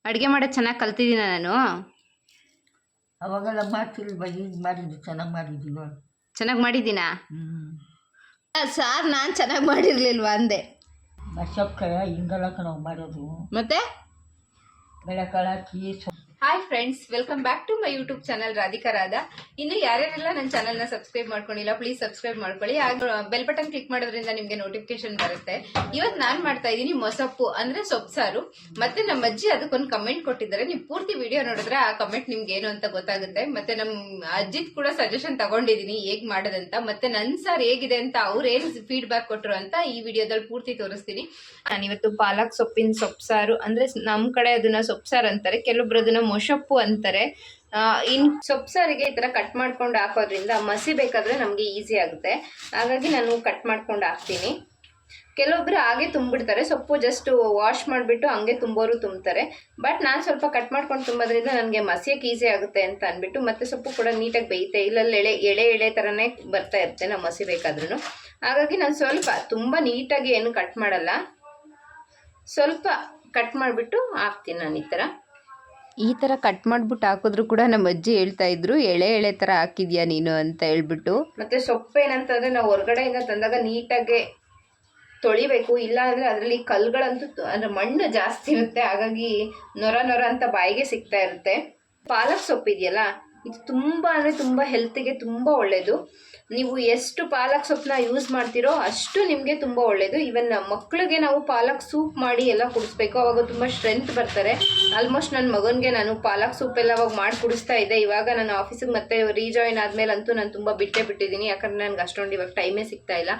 ಅಡುಗೆ ಮಾಡೋದು ಚೆನ್ನಾಗಿ ಕಲ್ತಿದ್ದೀನ ನಾನು. ಅವಾಗೆಲ್ಲ ಮಾಡ್ತಿಲ್ವ, ಈಗ ಮಾಡಿದ್ದು ಚೆನ್ನಾಗಿ ಮಾಡಿದ್ದೀವ. ಚೆನ್ನಾಗಿ ಮಾಡಿದ್ದೀನಾ? ಸಾರ್ ನಾನು ಚೆನ್ನಾಗಿ ಮಾಡಿರಲಿಲ್ವಾ ಅಂದೆ. ಸೊಪ್ಪು ಹಿಂಗೆಲ್ಲ ಕಣವು ಮಾಡೋದು. ಮತ್ತೆ ಬೆಳೆಕಾಳು ಹಾಕಿ hi friends, welcome back to my YouTube channel Radhika Radha. ಇನ್ನು ಯಾರ್ಯಾರೆಲ್ಲ ನನ್ನ ಚಾನಲ್ನ ಸಬ್ಸ್ಕ್ರೈಬ್ ಮಾಡ್ಕೊಂಡಿಲ್ಲ, ಪ್ಲೀಸ್ ಸಬ್ಸ್ಕ್ರೈಬ್ ಮಾಡ್ಕೊಳ್ಳಿ. ಬೆಲ್ ಬಟನ್ ಕ್ಲಿಕ್ ಮಾಡೋದ್ರಿಂದ ನಿಮಗೆ ನೋಟಿಫಿಕೇಶನ್ ಬರುತ್ತೆ. ಇವತ್ತು ನಾನು ಮಾಡ್ತಾ ಇದ್ದೀನಿ ಮೊಸಪ್ಪು ಅಂದ್ರೆ ಸೊಪ್ಪು ಸಾರು. ಮತ್ತೆ ನಮ್ಮ ಅಜ್ಜಿ ಅದಕ್ಕೊಂದು ಕಮೆಂಟ್ ಕೊಟ್ಟಿದ್ದಾರೆ. ನೀವು ಪೂರ್ತಿ ವಿಡಿಯೋ ನೋಡಿದ್ರೆ ಆ ಕಮೆಂಟ್ ನಿಮ್ಗೆ ಏನು ಅಂತ ಗೊತ್ತಾಗುತ್ತೆ. ಮತ್ತೆ ನಮ್ಮ ಅಜ್ಜಿದ್ ಕೂಡ ಸಜೆಷನ್ ತಗೊಂಡಿದ್ದೀನಿ ಹೇಗ್ ಮಾಡೋದಂತ. ಮತ್ತೆ ನನ್ನ ಸಾರು ಹೇಗಿದೆ ಅಂತ ಅವ್ರು ಏನು ಫೀಡ್ಬ್ಯಾಕ್ ಕೊಟ್ಟರು ಅಂತ ಈ ವಿಡಿಯೋದಲ್ಲಿ ಪೂರ್ತಿ ತೋರಿಸ್ತೀನಿ. ನಾನಿವತ್ತು ಪಾಲಕ್ ಸೊಪ್ಪಿನ ಸೊಪ್ಪು ಸಾರು ಅಂದ್ರೆ ನಮ್ಮ ಕಡೆ ಅದನ್ನ ಸೊಪ್ಪು ಸಾರು ಅಂತಾರೆ, ಕೆಲವೊಬ್ರು ಅದನ್ನ ಮೊಸಪ್ಪು ಅಂತಾರೆ. ಇನ್ ಸೊಪ್ಪು ಸಾರಿಗೆ ಈ ತರ ಕಟ್ ಮಾಡ್ಕೊಂಡು ಹಾಕೋದ್ರಿಂದ ಮಸಿ ಬೇಕಾದ್ರೆ ನಮ್ಗೆ ಈಸಿ ಆಗುತ್ತೆ. ಹಾಗಾಗಿ ನಾನು ಕಟ್ ಮಾಡ್ಕೊಂಡು ಹಾಕ್ತೀನಿ. ಕೆಲವೊಬ್ರು ಹಾಗೆ ತುಂಬಿಡ್ತಾರೆ, ಸೊಪ್ಪು ಜಸ್ಟ್ ವಾಶ್ ಮಾಡಿಬಿಟ್ಟು ಹಂಗೆ ತುಂಬೋರು ತುಂಬ್ತಾರೆ. ಬಟ್ ನಾನು ಸ್ವಲ್ಪ ಕಟ್ ಮಾಡ್ಕೊಂಡು ತುಂಬೋದ್ರಿಂದ ನನಗೆ ಮಸಿಯಕ್ಕೆ ಈಸಿ ಆಗುತ್ತೆ ಅಂತ ಅಂದ್ಬಿಟ್ಟು, ಮತ್ತೆ ಸೊಪ್ಪು ಕೂಡ ನೀಟಾಗಿ ಬೇಯುತ್ತೆ. ಇಲ್ಲಲ್ಲಿ ಎಳೆ ಎಳೆ ಥರನೇ ಬರ್ತಾ ಇರುತ್ತೆ ನಾವು ಮಸಿ ಬೇಕಾದ್ರೂ. ಹಾಗಾಗಿ ನಾನು ಸ್ವಲ್ಪ ತುಂಬ ನೀಟಾಗಿ ಏನು ಕಟ್ ಮಾಡಲ್ಲ, ಸ್ವಲ್ಪ ಕಟ್ ಮಾಡಿಬಿಟ್ಟು ಹಾಕ್ತೀನಿ ನಾನು ಈ ಥರ ಕಟ್ ಮಾಡಿಬಿಟ್ಟು ಹಾಕಿದ್ರು ಕೂಡ ನಮ್ಮ ಅಜ್ಜಿ ಹೇಳ್ತಾ ಇದ್ರು, ಎಳೆ ಎಳೆ ಥರ ಹಾಕಿದ್ಯಾ ನೀನು ಅಂತ ಹೇಳ್ಬಿಟ್ಟು. ಮತ್ತು ಸೊಪ್ಪು ಏನಂತಂದರೆ ನಾವು ಹೊರಗಡೆಯಿಂದ ತಂದಾಗ ನೀಟಾಗಿ ತೊಳಿಬೇಕು, ಇಲ್ಲ ಅಂದರೆ ಅದರಲ್ಲಿ ಕಲ್ಲುಗಳಂತೂ ಅಂದರೆ ಮಣ್ಣು ಜಾಸ್ತಿ ಇರುತ್ತೆ. ಹಾಗಾಗಿ ನೊರ ನೊರ ಅಂತ ಬಾಯಿಗೆ ಸಿಗ್ತಾ ಇರುತ್ತೆ. ಪಾಲಕ್ ಸೊಪ್ಪು ಇದೆಯಲ್ಲ, ಇದು ತುಂಬ ಅಂದರೆ ತುಂಬ ಹೆಲ್ತಿಗೆ ತುಂಬ ಒಳ್ಳೆಯದು. ನೀವು ಎಷ್ಟು ಪಾಲಕ್ ಸೊಪ್ಪನ್ನ ಯೂಸ್ ಮಾಡ್ತೀರೋ ಅಷ್ಟು ನಿಮಗೆ ತುಂಬ ಒಳ್ಳೆಯದು. ಈವನ್ ಮಕ್ಕಳಿಗೆ ನಾವು ಪಾಲಕ್ ಸೂಪ್ ಮಾಡಿ ಎಲ್ಲ ಕುಡಿಸ್ಬೇಕು, ಅವಾಗ ತುಂಬ ಸ್ಟ್ರೆಂತ್ ಬರ್ತಾರೆ. ಆಲ್ಮೋಸ್ಟ್ ನನ್ನ ಮಗನಿಗೆ ನಾನು ಪಾಲಕ್ ಸೂಪ್ ಎಲ್ಲ ಅವಾಗ ಮಾಡಿ ಕುಡಿಸ್ತಾ ಇದ್ದೆ. ಇವಾಗ ನಾನು ಆಫೀಸಿಗೆ ಮತ್ತೆ ರೀಜಾಯಿನ್ ಆದಮೇಲಂತೂ ನಾನು ತುಂಬ ಬಿಟ್ಟಿದ್ದೀನಿ, ಯಾಕಂದರೆ ನನಗೆ ಅಷ್ಟೊಂದು ಇವಾಗ ಟೈಮೇ ಸಿಗ್ತಾ ಇಲ್ಲ.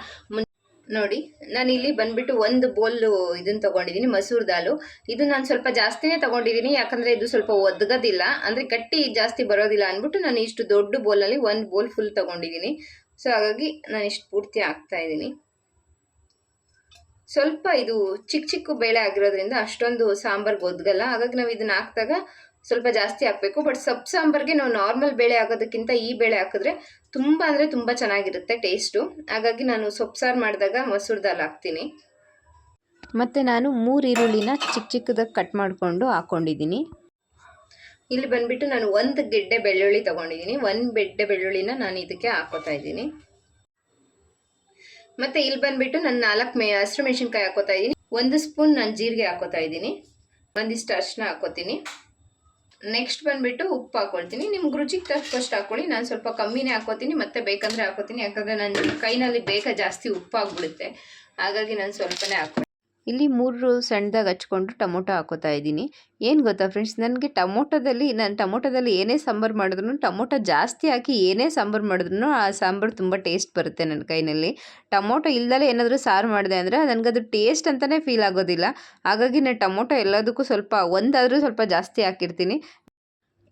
ನೋಡಿ, ನಾನು ಇಲ್ಲಿ ಬಂದ್ಬಿಟ್ಟು ಒಂದು ಬೋಲು ಇದನ್ನು ತೊಗೊಂಡಿದ್ದೀನಿ, ಮಸೂರ್ ದಾಲು. ಇದು ನಾನು ಸ್ವಲ್ಪ ಜಾಸ್ತಿನೇ ತೊಗೊಂಡಿದ್ದೀನಿ, ಯಾಕಂದರೆ ಇದು ಸ್ವಲ್ಪ ಒದಗೋದಿಲ್ಲ, ಅಂದರೆ ಗಟ್ಟಿ ಜಾಸ್ತಿ ಬರೋದಿಲ್ಲ ಅಂದ್ಬಿಟ್ಟು ನಾನು ಇಷ್ಟು ದೊಡ್ಡ ಬೋಲಲ್ಲಿ ಒಂದು ಬೋಲ್ ಫುಲ್ ತೊಗೊಂಡಿದ್ದೀನಿ. ಸೊ ಹಾಗಾಗಿ ನಾನು ಇಷ್ಟು ಪೂರ್ತಿ ಹಾಕ್ತಾ ಇದ್ದೀನಿ. ಸ್ವಲ್ಪ ಇದು ಚಿಕ್ಕ ಚಿಕ್ಕ ಬೇಳೆ ಆಗಿರೋದ್ರಿಂದ ಅಷ್ಟೊಂದು ಸಾಂಬಾರ್ಗೆ ಒದಗಲ್ಲ. ಹಾಗಾಗಿ ನಾವು ಇದನ್ನು ಹಾಕಿದಾಗ ಸ್ವಲ್ಪ ಜಾಸ್ತಿ ಹಾಕಬೇಕು. ಬಟ್ ಸೊಪ್ಪು ಸಾಂಬಾರ್ಗೆ ನಾವು ನಾರ್ಮಲ್ ಬೇಳೆ ಹಾಕೋದಕ್ಕಿಂತ ಈ ಬೇಳೆ ಹಾಕಿದ್ರೆ ತುಂಬ ಅಂದರೆ ತುಂಬ ಚೆನ್ನಾಗಿರುತ್ತೆ ಟೇಸ್ಟು. ಹಾಗಾಗಿ ನಾನು ಸೊಪ್ಪು ಸಾರು ಮಾಡಿದಾಗ ಮಸೂರ್ ದಾಲ್ ಹಾಕ್ತೀನಿ. ಮತ್ತು ನಾನು 3 ಈರುಳ್ಳಿನ ಚಿಕ್ಕ ಚಿಕ್ಕದಾಗಿ ಕಟ್ ಮಾಡಿಕೊಂಡು ಹಾಕ್ಕೊಂಡಿದ್ದೀನಿ. ಇಲ್ಲಿ ಬಂದುಬಿಟ್ಟು ನಾನು 1 ಗೆಡ್ಡೆ ಬೆಳ್ಳುಳ್ಳಿ ತೊಗೊಂಡಿದ್ದೀನಿ. 1 ಗೆಡ್ಡೆ ಬೆಳ್ಳುಳ್ಳಿನ ನಾನು ಇದಕ್ಕೆ ಹಾಕೋತಾ ಇದ್ದೀನಿ. ಮತ್ತು ಇಲ್ಲಿ ಬಂದುಬಿಟ್ಟು ನಾನು 4 ಹಸಿರು ಮೆಣಸಿನ್ಕಾಯಿ ಹಾಕೋತಾ ಇದ್ದೀನಿ. 1 ಸ್ಪೂನ್ ನಾನು ಜೀರಿಗೆ ಹಾಕೋತಾ ಇದ್ದೀನಿ. ಒಂದಿಷ್ಟು ಅರಿಶಿನ ಹಾಕೋತೀನಿ. ನೆಕ್ಸ್ಟ್ ಬಂದುಬಿಟ್ಟು ಉಪ್ಪು ಹಾಕ್ಕೊಳ್ತೀನಿ. ನಿಮ್ಗೆ ರುಚಿಗೆ ತಕ್ಕಷ್ಟು ಹಾಕ್ಕೊಳ್ಳಿ. ನಾನು ಸ್ವಲ್ಪ ಕಮ್ಮಿನೇ ಹಾಕೋತೀನಿ, ಮತ್ತೆ ಬೇಕಂದರೆ ಹಾಕೋತೀನಿ, ಯಾಕಂದರೆ ನನ್ನ ಕೈನಲ್ಲಿ ಬೇಗ ಜಾಸ್ತಿ ಉಪ್ಪು ಆಗ್ಬಿಡುತ್ತೆ. ಹಾಗಾಗಿ ನಾನು ಸ್ವಲ್ಪನೇ ಹಾಕ್ತೀನಿ. ಇಲ್ಲಿ 3 ಸಣ್ಣದಾಗಿ ಹಚ್ಕೊಂಡು ಟೊಮೊಟೊ ಹಾಕೋತಾ ಇದ್ದೀನಿ. ಏನು ಗೊತ್ತಾ ಫ್ರೆಂಡ್ಸ್, ನನಗೆ ಟೊಮೊಟೊದಲ್ಲಿ ಏನೇ ಸಾಂಬಾರು ಮಾಡಿದ್ರು, ಟೊಮೊಟೊ ಜಾಸ್ತಿ ಹಾಕಿ ಏನೇ ಸಾಂಬಾರು ಮಾಡಿದ್ರು ಆ ಸಾಂಬಾರು ತುಂಬ ಟೇಸ್ಟ್ ಬರುತ್ತೆ ನನ್ನ ಕೈನಲ್ಲಿ. ಟೊಮೊಟೊ ಇಲ್ದಲೇ ಏನಾದರೂ ಸಾರು ಮಾಡಿದೆ ಅಂದರೆ ನನಗದು ಟೇಸ್ಟ್ ಅಂತಲೇ ಫೀಲ್ ಆಗೋದಿಲ್ಲ. ಹಾಗಾಗಿ ನಾನು ಟೊಮೊಟೊ ಎಲ್ಲದಕ್ಕೂ ಒಂದಾದರೂ ಸ್ವಲ್ಪ ಜಾಸ್ತಿ ಹಾಕಿರ್ತೀನಿ.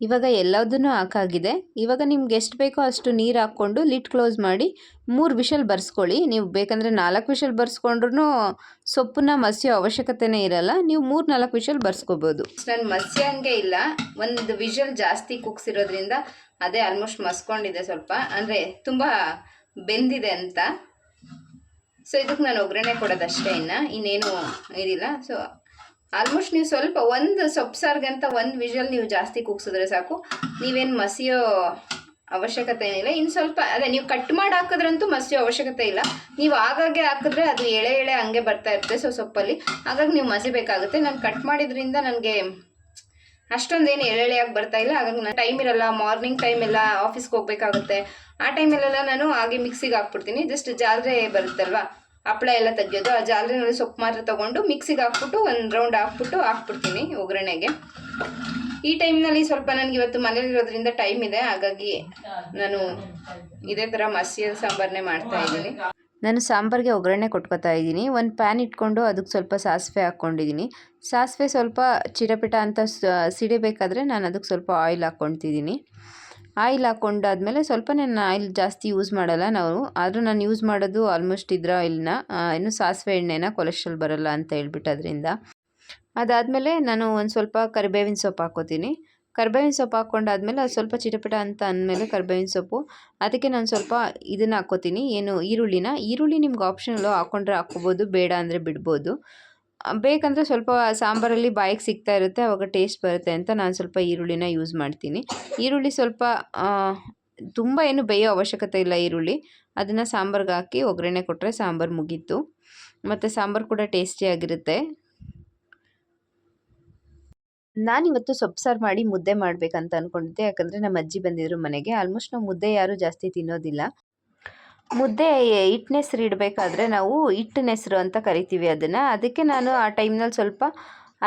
ಇವಾಗ ಎಲ್ಲದನ್ನೂ ಹಾಕಾಗಿದೆ. ಇವಾಗ ನಿಮ್ಗೆ ಎಷ್ಟು ಬೇಕೋ ಅಷ್ಟು ನೀರು ಹಾಕ್ಕೊಂಡು ಲಿಡ್ ಕ್ಲೋಸ್ ಮಾಡಿ 3 ವಿಷಲ್ ಬರ್ಸ್ಕೊಳ್ಳಿ. ನೀವು ಬೇಕಂದರೆ 4 ವಿಷಲ್ ಬರ್ಸ್ಕೊಂಡ್ರೂ ಸೊಪ್ಪನ್ನ ಮಸಿಯೋ ಅವಶ್ಯಕತೆನೇ ಇರಲ್ಲ. ನೀವು 3-4 ವಿಷಲ್ ಬರ್ಸ್ಕೋಬೋದು. ನಾನು ಮಸಿಯಂಗೆ ಇಲ್ಲ, ಒಂದು ವಿಷಲ್ ಜಾಸ್ತಿ ಕುಗ್ಸಿರೋದ್ರಿಂದ ಅದೇ ಆಲ್ಮೋಸ್ಟ್ ಮಸ್ಕೊಂಡಿದೆ ಸ್ವಲ್ಪ, ಅಂದರೆ ತುಂಬ ಬೆಂದಿದೆ ಅಂತ. ಸೊ ಇದಕ್ಕೆ ನಾನು ಒಗ್ಗರಣೆ ಕೊಡೋದಷ್ಟೇ, ಇನ್ನೇನು ಇದಿಲ್ಲ. ಸೊ ಆಲ್ಮೋಸ್ಟ್ ನೀವು ಸ್ವಲ್ಪ ಒಂದು ಸೊಪ್ಪು ಸಾರಿಗಂತ 1 ವಿಷಲ್ ನೀವು ಜಾಸ್ತಿ ಕೂಗ್ಸಿದ್ರೆ ಸಾಕು, ನೀವೇನು ಮಸಿಯೋ ಅವಶ್ಯಕತೆ ಏನಿಲ್ಲ. ಇನ್ನು ಸ್ವಲ್ಪ ಅದೇ ನೀವು ಕಟ್ ಮಾಡಿ ಹಾಕಿದ್ರಂತೂ ಮಸಿಯೋ ಅವಶ್ಯಕತೆ ಇಲ್ಲ. ನೀವು ಆಗಾಗ್ಗೆ ಹಾಕಿದ್ರೆ ಅದು ಎಳೆ ಎಳೆ ಹಂಗೆ ಬರ್ತಾ ಇರುತ್ತೆ ಸೊಪ್ಪಲ್ಲಿ, ಹಾಗಾಗಿ ನೀವು ಮಸಿಬೇಕಾಗುತ್ತೆ. ನಾನು ಕಟ್ ಮಾಡಿದ್ರಿಂದ ನನಗೆ ಅಷ್ಟೊಂದೇನು ಎಳೆಯಾಗಿ ಬರ್ತಾ ಇಲ್ಲ. ಹಾಗಾಗಿ ನಾನು ಟೈಮ್ ಇರಲ್ಲ, ಮಾರ್ನಿಂಗ್ ಟೈಮೆಲ್ಲ ಆಫೀಸ್ಗೆ ಹೋಗ್ಬೇಕಾಗುತ್ತೆ. ಆ ಟೈಮಲ್ಲೆಲ್ಲ ನಾನು ಹಾಗೆ ಮಿಕ್ಸಿಗೆ ಹಾಕ್ಬಿಡ್ತೀನಿ. ಜಸ್ಟ್ ಜಾಲರೆ ಬರುತ್ತಲ್ವ, ಹಪ್ಪಳ ಎಲ್ಲ ತೆಗಿಯೋದು, ಆ ಜಾಲರಿನಲ್ಲಿ ಸೊಪ್ಪು ಮಾತ್ರ ತೊಗೊಂಡು ಮಿಕ್ಸಿಗೆ ಹಾಕ್ಬಿಟ್ಟು 1 ರೌಂಡ್ ಹಾಕ್ಬಿಡ್ತೀನಿ ಒಗ್ಗರಣೆಗೆ. ಈ ಟೈಮ್ನಲ್ಲಿ ಸ್ವಲ್ಪ ನನಗೆ ಇವತ್ತು ಮನೇಲಿರೋದ್ರಿಂದ ಟೈಮ್ ಇದೆ, ಹಾಗಾಗಿ ನಾನು ಇದೇ ಥರ ಮಸಿಯ ಸಾಂಬಾರನ್ನೇ ಮಾಡ್ತಾ ಇದ್ದೀನಿ. ನಾನು ಸಾಂಬಾರಿಗೆ ಒಗ್ಗರಣೆ ಕೊಟ್ಕೊತಾ ಇದ್ದೀನಿ. ಒಂದು ಪ್ಯಾನ್ ಇಟ್ಕೊಂಡು ಅದಕ್ಕೆ ಸ್ವಲ್ಪ ಸಾಸಿವೆ ಹಾಕ್ಕೊಂಡಿದ್ದೀನಿ. ಸಾಸಿವೆ ಸ್ವಲ್ಪ ಚಿಟಪಿಟ ಅಂತ ಸಿಡಿಬೇಕಾದ್ರೆ ನಾನು ಅದಕ್ಕೆ ಸ್ವಲ್ಪ ಆಯಿಲ್ ಹಾಕ್ಕೊತಿದ್ದೀನಿ. ಆಯಿಲ್ ಹಾಕ್ಕೊಂಡಾದ್ಮೇಲೆ ಸ್ವಲ್ಪ ನಾನು ಆಯಿಲ್ ಜಾಸ್ತಿ ಯೂಸ್ ಮಾಡಲ್ಲ ನಾವು, ಆದರೂ ನಾನು ಯೂಸ್ ಮಾಡೋದು ಆಲ್ಮೋಸ್ಟ್ ಇದ್ರ ಆಯಿಲ್ನ, ಇನ್ನು ಸಾಸಿವೆ ಎಣ್ಣೆನ, ಕೊಲೆಸ್ಟ್ರಾಲ್ ಬರೋಲ್ಲ ಅಂತ ಹೇಳ್ಬಿಟ್ಟು ಅದರಿಂದ. ಅದಾದಮೇಲೆ ನಾನು ಒಂದು ಸ್ವಲ್ಪ ಕರಿಬೇವಿನ ಸೊಪ್ಪು ಹಾಕ್ಕೋತೀನಿ. ಕರಿಬೇವಿನ ಸೊಪ್ಪು ಹಾಕ್ಕೊಂಡಾದ್ಮೇಲೆ ಅದು ಸ್ವಲ್ಪ ಚಿಟಪಿಟ ಅಂತ ಅಂದಮೇಲೆ ಕರಿಬೇವಿನ ಸೊಪ್ಪು, ಅದಕ್ಕೆ ನಾನು ಸ್ವಲ್ಪ ಇದನ್ನು ಹಾಕ್ಕೋತೀನಿ, ಏನು ಈರುಳ್ಳಿ ನಿಮ್ಗೆ ಆಪ್ಷನಲ್ಲು, ಹಾಕ್ಕೊಂಡ್ರೆ ಹಾಕ್ಕೋಬೋದು, ಬೇಡ ಅಂದರೆ ಬಿಡ್ಬೋದು. ಬೇಕಂದರೆ ಸ್ವಲ್ಪ ಸಾಂಬಾರಲ್ಲಿ ಬಾಯಿಗೆ ಸಿಗ್ತಾ ಇರುತ್ತೆ, ಆವಾಗ ಟೇಸ್ಟ್ ಬರುತ್ತೆ ಅಂತ ನಾನು ಸ್ವಲ್ಪ ಈರುಳ್ಳಿನ ಯೂಸ್ ಮಾಡ್ತೀನಿ. ಈರುಳ್ಳಿ ಸ್ವಲ್ಪ ತುಂಬ ಏನು ಬೇಯೋ ಅವಶ್ಯಕತೆ ಇಲ್ಲ ಈರುಳ್ಳಿ. ಅದನ್ನು ಸಾಂಬಾರ್ಗೆ ಹಾಕಿ ಒಗ್ಗರಣೆ ಕೊಟ್ಟರೆ ಸಾಂಬಾರು ಮುಗೀತು. ಮತ್ತು ಸಾಂಬಾರು ಕೂಡ ಟೇಸ್ಟಿಯಾಗಿರುತ್ತೆ. ನಾನಿವತ್ತು ಸೊಪ್ಪು ಸಾರು ಮಾಡಿ ಮುದ್ದೆ ಮಾಡಬೇಕಂತ ಅಂದ್ಕೊಂಡಿದ್ದೆ. ಯಾಕಂದರೆ ನಮ್ಮ ಅಜ್ಜಿ ಬಂದಿದ್ರು ಮನೆಗೆ. ಆಲ್ಮೋಸ್ಟ್ ನಾವು ಮುದ್ದೆ ಯಾರೂ ಜಾಸ್ತಿ ತಿನ್ನೋದಿಲ್ಲ. ಮುದ್ದೆ ಹಿಟ್ಟಿನೆಸ್ರು ಇಡಬೇಕಾದ್ರೆ ನಾವು ಹಿಟ್ಟಿನೆಸ್ರು ಅಂತ ಕರಿತೀವಿ ಅದನ್ನು. ಅದಕ್ಕೆ ನಾನು ಆ ಟೈಮ್ನಲ್ಲಿ ಸ್ವಲ್ಪ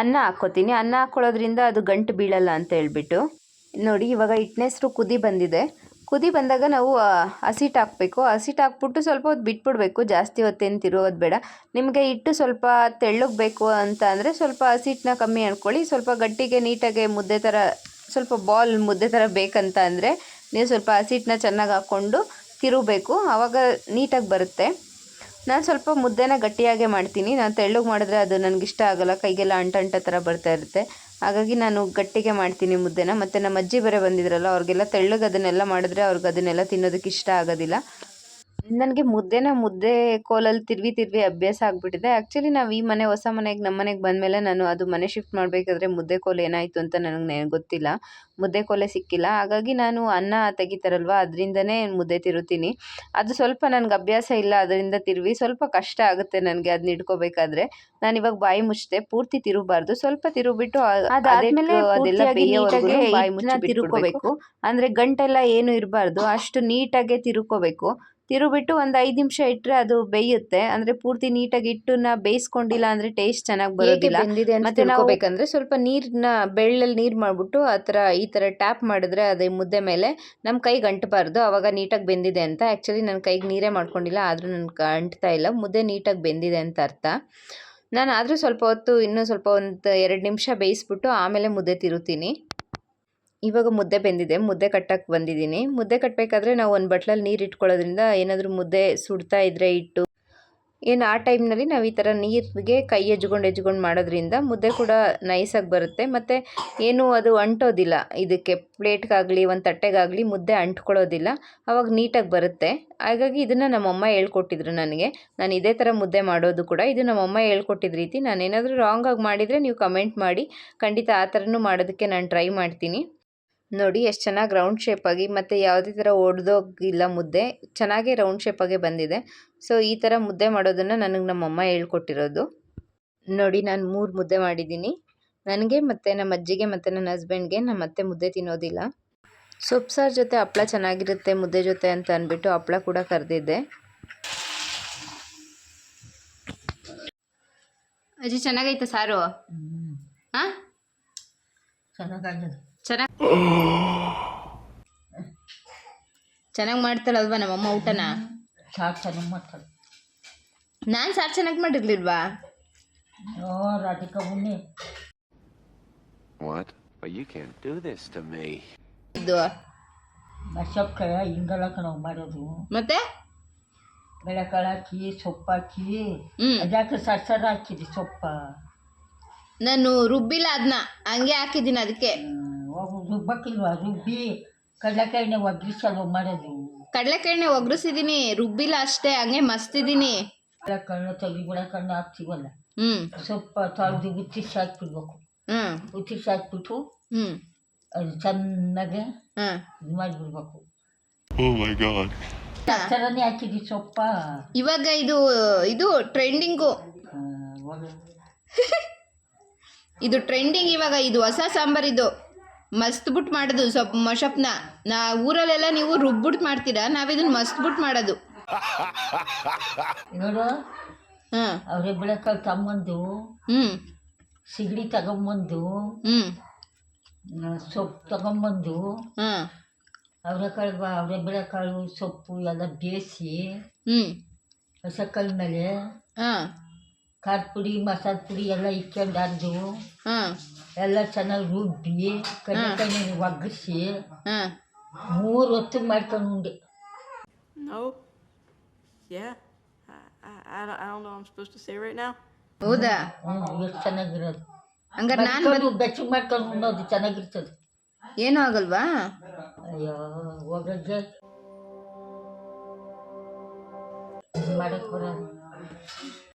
ಅನ್ನ ಹಾಕ್ಕೋತೀನಿ. ಅನ್ನ ಹಾಕ್ಕೊಳ್ಳೋದ್ರಿಂದ ಅದು ಗಂಟು ಬೀಳಲ್ಲ ಅಂತ ಹೇಳ್ಬಿಟ್ಟು. ನೋಡಿ ಇವಾಗ ಹಿಟ್ಟಿನೆಸ್ರು ಕುದಿ ಬಂದಿದೆ. ಕುದಿ ಬಂದಾಗ ನಾವು ಹಸಿಟ್ಟು ಹಾಕಬೇಕು. ಹಸಿಟ್ಟು ಹಾಕ್ಬಿಟ್ಟು ಸ್ವಲ್ಪ ಹೊತ್ತು ಬಿಟ್ಬಿಡಬೇಕು. ಜಾಸ್ತಿ ಹೊತ್ತೇನು ತಿರುಗೋದು ಬೇಡ. ನಿಮಗೆ ಹಿಟ್ಟು ಸ್ವಲ್ಪ ತೆಳ್ಳಗೆ ಬೇಕು ಅಂತ ಅಂದರೆ ಸ್ವಲ್ಪ ಹಸಿಟ್ಟನ್ನ ಕಮ್ಮಿ ಮಾಡ್ಕೊಳ್ಳಿ. ಸ್ವಲ್ಪ ಗಟ್ಟಿಗೆ ನೀಟಾಗಿ ಮುದ್ದೆ ಥರ ಸ್ವಲ್ಪ ಬಾಲ್ ಮುದ್ದೆ ಥರ ಬೇಕಂತ ಅಂದರೆ ನೀವು ಸ್ವಲ್ಪ ಹಸಿಟ್ಟನ್ನ ಚೆನ್ನಾಗಿ ಹಾಕ್ಕೊಂಡು ತಿರುಗಬೇಕು. ಆವಾಗ ನೀಟಾಗಿ ಬರುತ್ತೆ. ನಾನು ಸ್ವಲ್ಪ ಮುದ್ದೆನ ಗಟ್ಟಿಯಾಗೆ ಮಾಡ್ತೀನಿ. ನಾನು ತೆಳ್ಳಗೆ ಮಾಡಿದ್ರೆ ಅದು ನನಗಿಷ್ಟ ಆಗೋಲ್ಲ, ಕೈಗೆಲ್ಲ ಅಂಟ ಥರ ಬರ್ತಾ ಇರುತ್ತೆ. ಹಾಗಾಗಿ ನಾನು ಗಟ್ಟಿಗೆ ಮಾಡ್ತೀನಿ ಮುದ್ದೆನ. ಮತ್ತು ನಮ್ಮ ಅಜ್ಜಿ ಬೇರೆ ಬಂದಿದ್ರಲ್ಲ, ಅವ್ರಿಗೆಲ್ಲ ತೆಳ್ಳಗೆ ಅದನ್ನೆಲ್ಲ ಮಾಡಿದ್ರೆ ಅವ್ರಿಗೆ ಅದನ್ನೆಲ್ಲ ತಿನ್ನೋದಕ್ಕೆ ಇಷ್ಟ ಆಗೋದಿಲ್ಲ. ನನಗೆ ಮುದ್ದೆ ಕೋಲಲ್ಲಿ ತಿರ್ವಿ ಅಭ್ಯಾಸ ಆಗಿಬಿಟ್ಟಿದೆ. ಆ್ಯಕ್ಚುಲಿ ನಾವು ಈ ಮನೆ ಹೊಸ ಮನೆಗೆ ನಮ್ಮ ಮನೆಗೆ ಬಂದಮೇಲೆ ನಾನು ಅದು ಮನೆ ಶಿಫ್ಟ್ ಮಾಡಬೇಕಾದ್ರೆ ಮುದ್ದೆ ಕೋಲು ಏನಾಯಿತು ಅಂತ ನನಗೆ ಗೊತ್ತಿಲ್ಲ. ಮುದ್ದೆ ಕೋಲೆ ಸಿಕ್ಕಿಲ್ಲ. ಹಾಗಾಗಿ ನಾನು ಅನ್ನ ತೆಗಿತಾರಲ್ವ ಅದರಿಂದನೇ ಮುದ್ದೆ ತಿರುತ್ತೀನಿ. ಅದು ಸ್ವಲ್ಪ ನನಗೆ ಅಭ್ಯಾಸ ಇಲ್ಲ, ಅದರಿಂದ ತಿರುವಿ ಸ್ವಲ್ಪ ಕಷ್ಟ ಆಗುತ್ತೆ ನನಗೆ ಅದನ್ನ ಇಟ್ಕೋಬೇಕಾದ್ರೆ. ನಾನಿವಾಗ ಬಾಯಿ ಮುಚ್ಚಿದೆ. ಪೂರ್ತಿ ತಿರುಗಬಾರ್ದು, ಸ್ವಲ್ಪ ತಿರುಗಿಬಿಟ್ಟು ಅದಾದಮೇಲೆ ಅದೆಲ್ಲ ಬೇಯೋವರೆಗೂ ಬಾಯಿ ಮುಚ್ಚಿ ತಿರುಕೋಬೇಕು. ಅಂದರೆ ಗಂಟೆಲ್ಲ ಏನು ಇರಬಾರ್ದು, ಅಷ್ಟು ನೀಟಾಗೆ ತಿರುಕೋಬೇಕು. ತಿರುಗಿಬಿಟ್ಟು ಒಂದು 5 ನಿಮಿಷ ಇಟ್ಟರೆ ಅದು ಬೇಯುತ್ತೆ. ಅಂದರೆ ಪೂರ್ತಿ ನೀಟಾಗಿ ಹಿಟ್ಟನ್ನ ಬೇಯಿಸ್ಕೊಂಡಿಲ್ಲ ಅಂದರೆ ಟೇಸ್ಟ್ ಚೆನ್ನಾಗಿ ಬರೋದಿಲ್ಲ. ಮತ್ತು ನಾವು ಬೇಕಂದರೆ ಸ್ವಲ್ಪ ನೀರನ್ನ ಬೆಳ್ಳಲ್ಲಿ ನೀರು ಮಾಡಿಬಿಟ್ಟು ಈ ಥರ ಟ್ಯಾಪ್ ಮಾಡಿದ್ರೆ ಅದೇ ಮುದ್ದೆ ಮೇಲೆ ನಮ್ಮ ಕೈಗೆ ಅಂಟಬಾರ್ದು. ಆವಾಗ ನೀಟಾಗಿ ಬೆಂದಿದೆ ಅಂತ. ಆ್ಯಕ್ಚುಲಿ ನನ್ನ ಕೈಗೆ ನೀರೇ ಮಾಡ್ಕೊಂಡಿಲ್ಲ, ಆದರೂ ನನಗೆ ಅಂಟ್ತಾ ಇಲ್ಲ. ಮುದ್ದೆ ನೀಟಾಗಿ ಬೆಂದಿದೆ ಅಂತ ಅರ್ಥ. ನಾನು ಆದರೂ ಸ್ವಲ್ಪ ಹೊತ್ತು ಇನ್ನೂ ಸ್ವಲ್ಪ ಒಂದು 2 ನಿಮಿಷ ಬೇಯಿಸ್ಬಿಟ್ಟು ಆಮೇಲೆ ಮುದ್ದೆ ತಿರುತ್ತೀನಿ. ಇವಾಗ ಮುದ್ದೆ ಬೆಂದಿದೆ. ಮುದ್ದೆ ಕಟ್ಟಕ್ಕೆ ಬಂದಿದ್ದೀನಿ. ಮುದ್ದೆ ಕಟ್ಟಬೇಕಾದ್ರೆ ನಾವು ಒಂದು ಬಟ್ಲಲ್ಲಿ ನೀರು ಇಟ್ಕೊಳ್ಳೋದ್ರಿಂದ ಏನಾದರೂ ಮುದ್ದೆ ಸುಡ್ತಾ ಇದ್ದರೆ ಹಿಟ್ಟು ಏನು ಆ ಟೈಮ್ನಲ್ಲಿ ನಾವು ಈ ಥರ ನೀರಿಗೆ ಕೈ ಎಜ್ಕೊಂಡು ಮಾಡೋದ್ರಿಂದ ಮುದ್ದೆ ಕೂಡ ನೈಸಾಗಿ ಬರುತ್ತೆ. ಮತ್ತು ಏನು ಅದು ಅಂಟೋದಿಲ್ಲ. ಇದಕ್ಕೆ ಪ್ಲೇಟ್ಗಾಗಲಿ ಒಂದು ತಟ್ಟೆಗಾಗಲಿ ಮುದ್ದೆ ಅಂಟ್ಕೊಳ್ಳೋದಿಲ್ಲ. ಆವಾಗ ನೀಟಾಗಿ ಬರುತ್ತೆ. ಹಾಗಾಗಿ ಇದನ್ನು ನಮ್ಮಮ್ಮ ಹೇಳ್ಕೊಟ್ಟಿದ್ರು ನನಗೆ. ನಾನು ಇದೇ ಥರ ಮುದ್ದೆ ಮಾಡೋದು ಕೂಡ. ಇದು ನಮ್ಮಮ್ಮ ಹೇಳ್ಕೊಟ್ಟಿದ್ದ ರೀತಿ. ನಾನೇನಾದರೂ ರಾಂಗಾಗಿ ಮಾಡಿದರೆ ನೀವು ಕಮೆಂಟ್ ಮಾಡಿ. ಖಂಡಿತ ಆ ಥರನೂ ಮಾಡೋದಕ್ಕೆ ನಾನು ಟ್ರೈ ಮಾಡ್ತೀನಿ. ನೋಡಿ ಎಷ್ಟು ಚೆನ್ನಾಗಿ ರೌಂಡ್ ಶೇಪಾಗಿ ಮತ್ತು ಯಾವುದೇ ಥರ ಒಡೆದೋಗಿಲ್ಲ ಮುದ್ದೆ. ಚೆನ್ನಾಗೇ ರೌಂಡ್ ಶೇಪಾಗೆ ಬಂದಿದೆ. ಸೊ ಈ ಥರ ಮುದ್ದೆ ಮಾಡೋದನ್ನು ನನಗೆ ನಮ್ಮಮ್ಮ ಹೇಳ್ಕೊಟ್ಟಿರೋದು. ನೋಡಿ ನಾನು 3 ಮುದ್ದೆ ಮಾಡಿದ್ದೀನಿ. ನನಗೆ ಮತ್ತು ನಮ್ಮ ಅಜ್ಜಿಗೆ ಮತ್ತು ನನ್ನ ಹಸ್ಬೆಂಡ್ಗೆ. ನಮ್ಮ ಅತ್ತೆ ಮುದ್ದೆ ತಿನ್ನೋದಿಲ್ಲ. ಸೊಪ್ಪು ಸಾರು ಜೊತೆ ಹಪ್ಪಳ ಚೆನ್ನಾಗಿರುತ್ತೆ ಮುದ್ದೆ ಜೊತೆ ಅಂತ ಅಂದ್ಬಿಟ್ಟು ಹಪ್ಪಳ ಕೂಡ ಕರೆದಿದ್ದೆ. ಅಜ್ಜಿ ಚೆನ್ನಾಗೈತೆ ಸಾರು? ಹಾಂ ಚೆನ್ನಾಗಾಗಿದೆ. ಚೆನ್ನಾಗಿ ಮಾಡ್ತಾಳಲ್ವ ನಮ್ಮಮ್ಮ ಊಟನ? ಸಾರು ಚೆನ್ನಾಗಿ ಮಾಡ್ತಾಳೆ. ನಾನು ಸಾರು ಚೆನ್ನಾಗಿ ಮಾಡಿರ್ಲಿಲ್ವಾ? ರಾಧಿಕಾ ಉಣ್ಣೆ. What? But you can't do this to me. ಇದು ಮಸೊಪ್ಕಾಯ ಹಿಂಗೆಲ್ಲ ನಾವು ಮಾಡೋದು. ಮತ್ತೆ ಬೇಳೆಕಾಳು ಹಾಕಿ ಸೊಪ್ಪು ಹಾಕಿ ಅದ್ಯಾಕೆ ಸರ ಹಾಕಿದ್ವಿ ಸೊಪ್ಪ. ನಾನು ರುಬ್ಬಿಲ್ಲ ಅದನ್ನ, ಹಂಗೆ ಹಾಕಿದ್ದೀನಿ ಅದಕ್ಕೆ. ರುಬ್ಬಕ್ಕಿಲ್ವಾ? ರುಬ್ಬಿ ಕಡಲೆಕಾಯಿನ ಒಗ್ಗಿಸಲ್ವ ಮಾಡೋದು. ಕಡಲೆಕಾಯಿನ ಒಗ್ರಿಸಿದ್ದೀನಿ, ರುಬ್ಬಿಲ್ಲ ಅಷ್ಟೇ, ಹಂಗೆ ಮಸ್ತಿದ್ದೀನಿ. ಬೇಳೆಕಾಳು ಬೇಳೆಕಾಳನ್ನ ಹಾಕ್ತೀವಲ್ಲ, ಸೊಪ್ಪು ತೊಳೆದು ಉತ್ತಿಸಿ ಹಾಕ್ಬಿಡ್ಬೇಕು. ಉತ್ತಿಸಿ ಹಾಕ್ಬಿಟ್ಟು ಅದು ಚೆನ್ನಾಗೆ ಇದು ಮಾಡಿಬಿಡ್ಬೇಕು. ಥರನೇ ಹಾಕಿದ್ವಿ ಸೊಪ್ಪ. ಇವಾಗ ಇದು ಟ್ರೆಂಡಿಂಗು. ಇದು ಟ್ರೆಂಡಿಂಗ್ ಇವಾಗ. ಇದು ಹೊಸ ಸಾಂಬಾರು. ಇದು ಮಸ್ತ್ ಬಿಟ್ಟು ಮಾಡೋದು ಮಶಪ್ನ. ಊರಲ್ಲೆಲ್ಲ ನೀವು ರುಬ್ಬಿಟ್ಟು ಮಾಡ್ತೀರಾ, ನಾವಿದನ್ನು ಮಸ್ತ್ ಬಿಟ್ಟು ಮಾಡೋದು. ನೋಡು, ಅವ್ರೆ ಬೇಳೆಕಾಳು ತಗೊಂಬಂದು ಸಿಗಡಿ ತಗೊಂಬಂದು ಸೊಪ್ಪು ತಗೊಂಬಂದು ಅವರೆ ಬೇಳೆಕಾಳು ಸೊಪ್ಪು ಎಲ್ಲ ಬೇಯಿಸಿ ಹಸಕಲ್ ಮೇಲೆ ಖಾರದ ಪುಡಿ ಮಸಾಲೆ ಪುಡಿ ಎಲ್ಲ ಇಕ್ಕೊಂಡು ಅರ್ದು ಎಲ್ಲ ಚೆನ್ನಾಗಿ ರುಬ್ಬಿ ಕಡಲೆಕಾಯಿನ ಒಗ್ಗಿಸಿ 3 ಹೊತ್ತು ಮಾಡ್ಕೊಂಡು ಉಂಡೆ. No. Yeah. I don't know what I'm supposed to say right now. ಹೌದಾ? ಎಷ್ಟು ಚೆನ್ನಾಗಿರೋದು. ಹಂಗಾರೆ ನಾನು ಬೆಚ್ಚಗೆ ಮಾಡ್ಕೊಂಡು ಉಣ್ಣೋದು ಚೆನ್ನಾಗಿರ್ತದೆ. ಏನೂ ಆಗಲ್ವಾ? ಅಯ್ಯೋ ಹೋಗಕ್ಕೆ ಮಾಡಕ್ಕೆ ಬರೋದು.